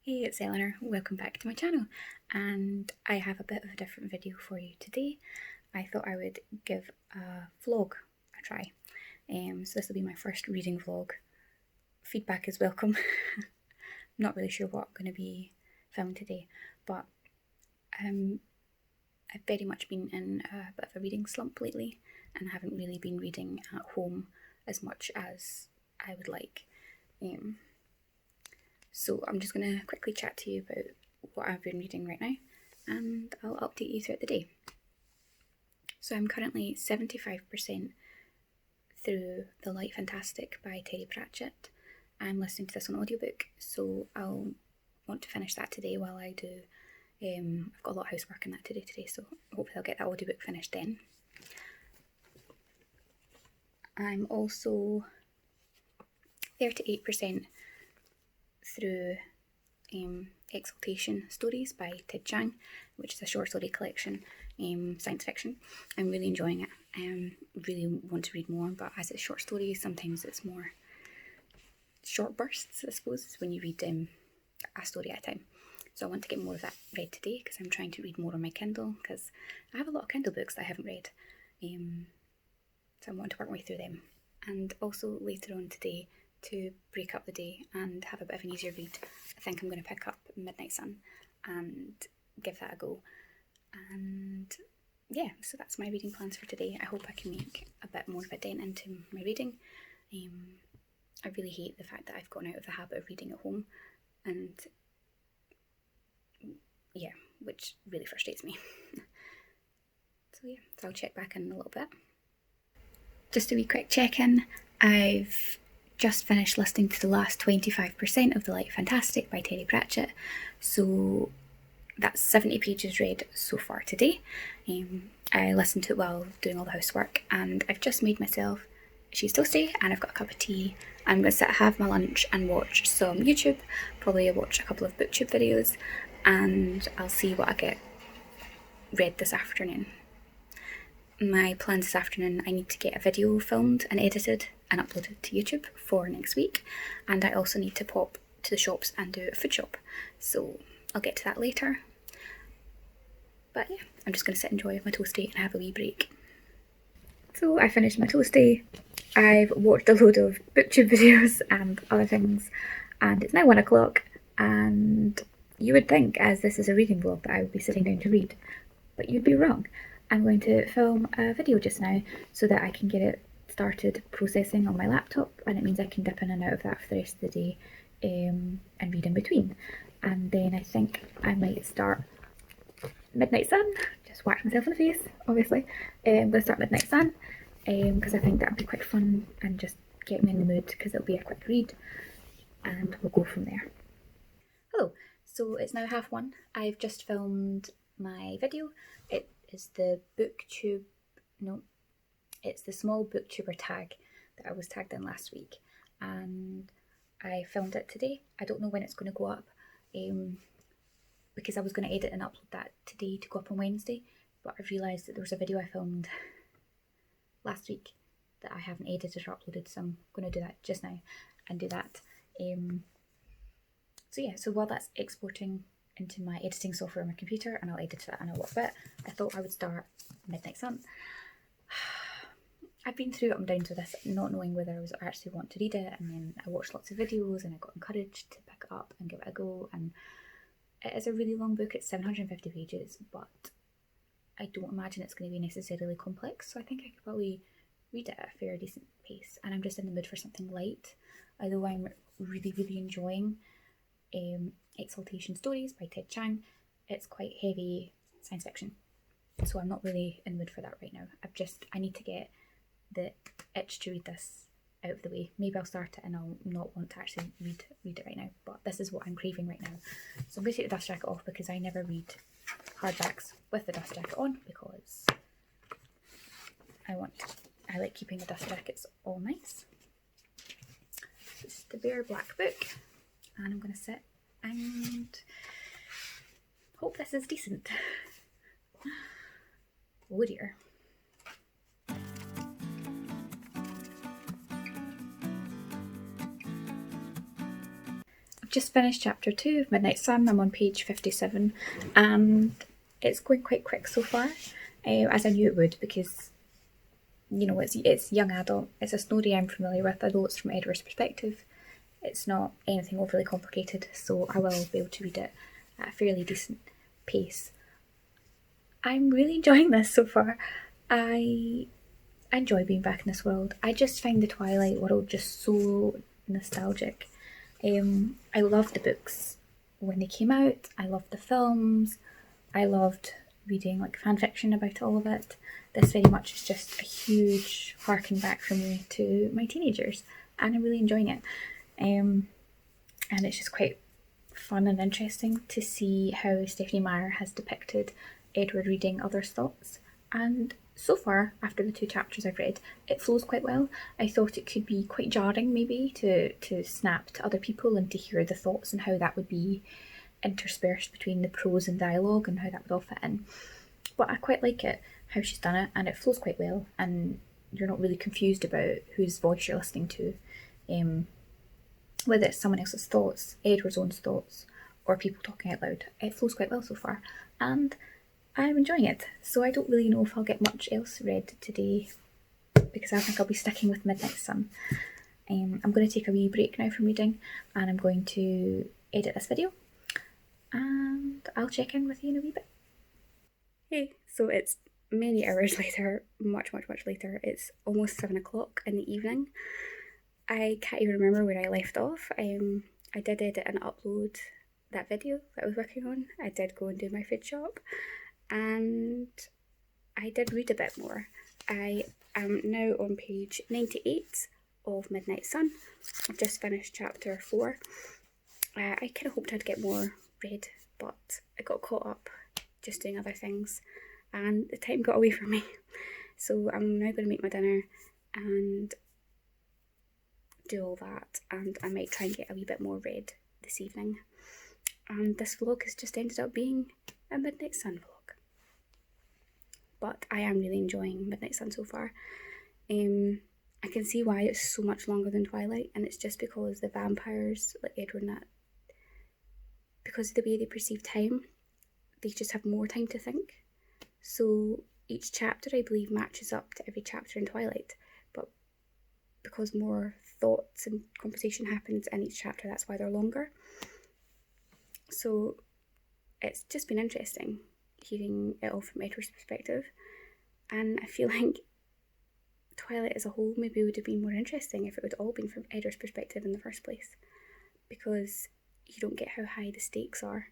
Hey, it's Eleanor. Welcome back to my channel, and I have a bit of a different video for you today. I thought I would give a vlog a try. So this will be my first reading vlog. Feedback is welcome. Not really sure what I'm going to be filming today, but I've very much been in a bit of a reading slump lately and haven't really been reading at home as much as I would like. So I'm just going to quickly chat to you about what I've been reading right now, and I'll update you throughout the day. So I'm currently 75% through The Light Fantastic by Pratchett. I'm listening to this on audiobook, so I'll want to finish that today while I do. I've got a lot of housework in that today, so hopefully I'll get that audiobook finished then. I'm also 38% through Exhalation stories by Chiang, which is a short story collection, science fiction. I'm really enjoying it. I really want to read more, but as it's short stories, sometimes it's more short bursts, I suppose, when you read a story at a time. So I want to get more of that read today because I'm trying to read more on my Kindle, because I have a lot of Kindle books that I haven't read. So I want to work my way through them. And also later on today, to break up the day and have a bit of an easier read, I think I'm going to pick up Midnight Sun and give that a go. And yeah, so that's my reading plans for today. I hope I can make a bit more of a dent into my reading. I really hate the fact that I've gotten out of the habit of reading at home, and yeah, which really frustrates me. So I'll check back in a little bit. Just a wee quick check-in. I've just finished listening to the last 25% of The Light Fantastic by Pratchett, so that's 70 pages read so far today. I listened to it while doing all the housework, and I've just made myself cheese toasty and I've got a cup of tea. I'm going to sit, have my lunch and watch some YouTube, probably watch a couple of booktube videos, and I'll see what I get read this afternoon. My plans this afternoon, I need to get a video filmed and edited and uploaded to YouTube for next week, and I also need to pop to the shops and do a food shop, so I'll get to that later. But yeah, I'm just going to sit and enjoy my toasty and have a wee break. So I finished my toasty, I've watched a load of booktube videos and other things, and it's now 1 o'clock, and you would think, as this is a reading vlog, that I would be sitting down to read, but you'd be wrong. I'm going to film a video just now so that I can get it started processing on my laptop, and it means I can dip in and out of that for the rest of the day and read in between. And then I think I might start Midnight Sun, just whack myself in the face, obviously. I'm going to start Midnight Sun because I think that would be quite fun and just get me in the mood, because it'll be a quick read, and we'll go from there. Hello, so it's now 1:30. I've just filmed my video. It is the booktube, no, it's the small booktuber tag that I was tagged in last week, and I filmed it today. I don't know when it's going to go up, because I was going to edit and upload that today to go up on Wednesday, but I've realised that there was a video I filmed last week that I haven't edited or uploaded, so I'm going to do that just now and do that. So while that's exporting into my editing software on my computer, and I'll edit that in a little bit, I thought I would start Midnight Sun. I've been through up and down to this, not knowing whether I was actually want to read it, and then I watched lots of videos and I got encouraged to pick it up and give it a go, and it is a really long book. It's 750 pages, but I don't imagine it's going to be necessarily complex, so I think I could probably read it at a fair decent pace, and I'm just in the mood for something light, although I'm really enjoying Exhalation stories by Chiang. It's quite heavy science fiction, so I'm not really in the mood for that right now. I need to get the itch to read this out of the way. Maybe I'll start it and I'll not want to actually read it right now, but this is what I'm craving right now. So I'm going to take the dust jacket off, because I never read hardbacks with the dust jacket on, because I like keeping the dust jackets all nice. This is the bare black book, and I'm going to sit and hope this is decent. Oh dear. just finished chapter 2 of Midnight Sun. I'm on page 57 and it's going quite quick so far, as I knew it would, because it's young adult. It's a story I'm familiar with, although it's from Edward's perspective. It's not anything overly complicated, so I will be able to read it at a fairly decent pace. I'm really enjoying this so far. I enjoy being back in this world. I just find the Twilight world just so nostalgic. I loved the books when they came out. I loved the films. I loved reading like fan fiction about all of it. This very much is just a huge harking back for me to my teenagers, and I'm really enjoying it. And it's just quite fun and interesting to see how Stephenie Meyer has depicted Edward reading others' thoughts. And so far, after the 2 chapters I've read, it flows quite well. I thought it could be quite jarring maybe to snap to other people and to hear the thoughts and how that would be interspersed between the prose and dialogue and how that would all fit in. But I quite like it, how she's done it, and it flows quite well, and you're not really confused about whose voice you're listening to. Whether it's someone else's thoughts, Edward's own thoughts, or people talking out loud. It flows quite well so far, and I'm enjoying it. So I don't really know if I'll get much else read today, because I think I'll be sticking with Midnight Sun. I'm going to take a wee break now from reading, and I'm going to edit this video, and I'll check in with you in a wee bit. Hey, so it's many hours later, much later. It's almost 7 o'clock in the evening. I can't even remember where I left off. I did edit and upload that video that I was working on. I did go and do my food shop, and I did read a bit more. I am now on page 98 of Midnight Sun. I've just finished chapter 4. I kind of hoped I'd get more read, but I got caught up just doing other things and the time got away from me. So I'm now going to make my dinner and do all that, and I might try and get a wee bit more read this evening. And this vlog has just ended up being a Midnight Sun vlog. But I am really enjoying Midnight Sun so far. I can see why it's so much longer than Twilight, and it's just because the vampires, like Edward and that, because of the way they perceive time, they just have more time to think. So each chapter, I believe, matches up to every chapter in Twilight, but because more thoughts and conversation happens in each chapter, that's why they're longer. So it's just been interesting hearing it all from Edward's perspective, and I feel like Twilight as a whole maybe would have been more interesting if it would all been from Edward's perspective in the first place, because you don't get how high the stakes are.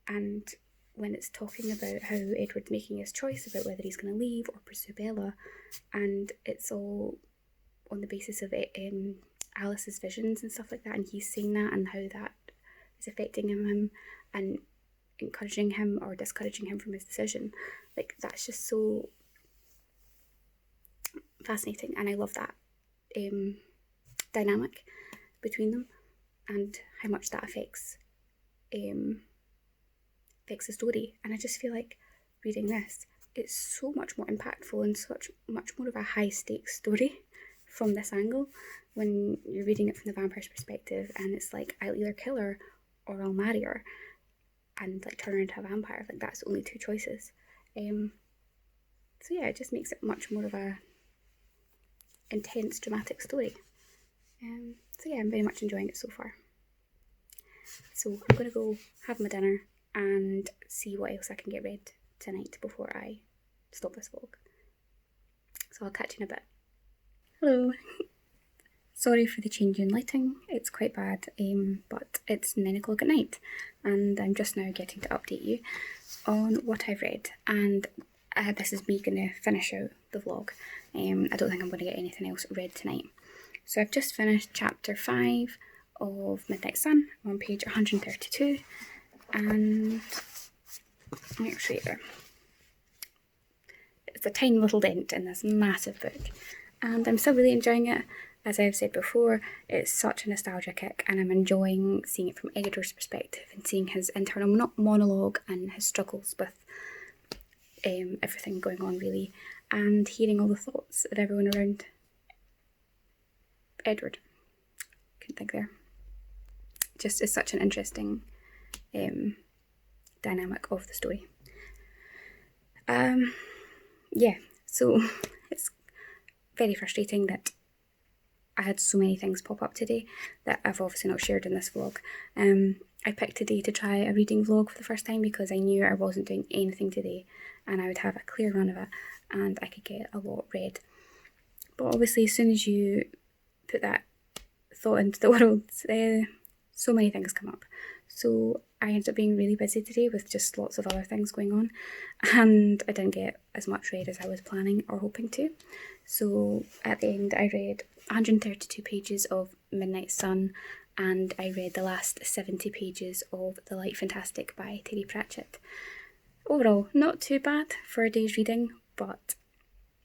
And when it's talking about how Edward's making his choice about whether he's going to leave or pursue Bella, and it's all on the basis of Alice's visions and stuff like that, and he's seeing that and how that is affecting him and encouraging him or discouraging him from his decision. Like, that's just so fascinating, and I love that dynamic between them and how much that affects the story. And I just feel like reading this, it's so much more impactful and much more of a high stakes story from this angle when you're reading it from the vampire's perspective, and it's like, I'll either kill her or I'll marry her and like turn her into a vampire. Like, that's the only 2 choices. So yeah, it just makes it much more of a intense, dramatic story. So yeah, I'm very much enjoying it so far. So I'm going to go have my dinner and see what else I can get read tonight before I stop this vlog. So I'll catch you in a bit. Hello. Sorry for the change in lighting, it's quite bad, but it's 9 o'clock at night and I'm just now getting to update you on what I've read, and this is me going to finish out the vlog. I don't think I'm going to get anything else read tonight. So I've just finished chapter 5 of Midnight Sun on page 132, and I'll show you there. It's a tiny little dent in this massive book, and I'm still really enjoying it. As I've said before, it's such a nostalgia kick, and I'm enjoying seeing it from Edward's perspective and seeing his internal monologue and his struggles with everything going on, really, and hearing all the thoughts of everyone around Edward. Couldn't think there. just is such an interesting dynamic of the story. Yeah, so it's very frustrating that I had so many things pop up today that I've obviously not shared in this vlog. I picked today to try a reading vlog for the first time because I knew I wasn't doing anything today and I would have a clear run of it and I could get a lot read. But obviously as soon as you put that thought into the world, so many things come up. So I ended up being really busy today with just lots of other things going on, and I didn't get as much read as I was planning or hoping to. So at the end I read 132 pages of Midnight Sun, and I read the last 70 pages of The Light Fantastic by Terry Pratchett. Overall, not too bad for a day's reading, but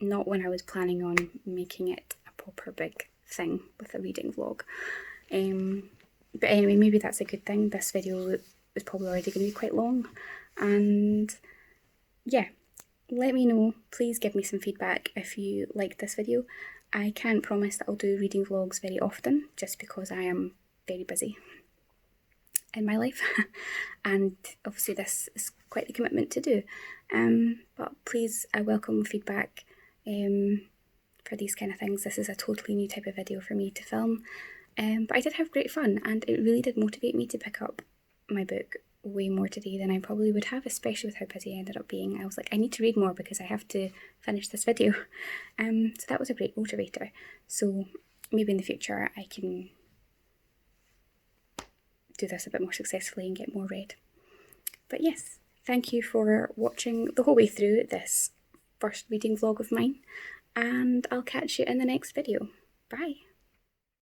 not when I was planning on making it a proper big thing with a reading vlog. But anyway, maybe that's a good thing. This video is probably already going to be quite long, and yeah, let me know. Please give me some feedback if you liked this video. I can't promise that I'll do reading vlogs very often just because I am very busy in my life and obviously this is quite the commitment to do, but please, I welcome feedback for these kind of things. This is a totally new type of video for me to film, but I did have great fun and it really did motivate me to pick up my book way more today than I probably would have, especially with how busy I ended up being. I was like, I need to read more because I have to finish this video. So that was a great motivator. So maybe in the future I can do this a bit more successfully and get more read. But yes, thank you for watching the whole way through this first reading vlog of mine, and I'll catch you in the next video. Bye!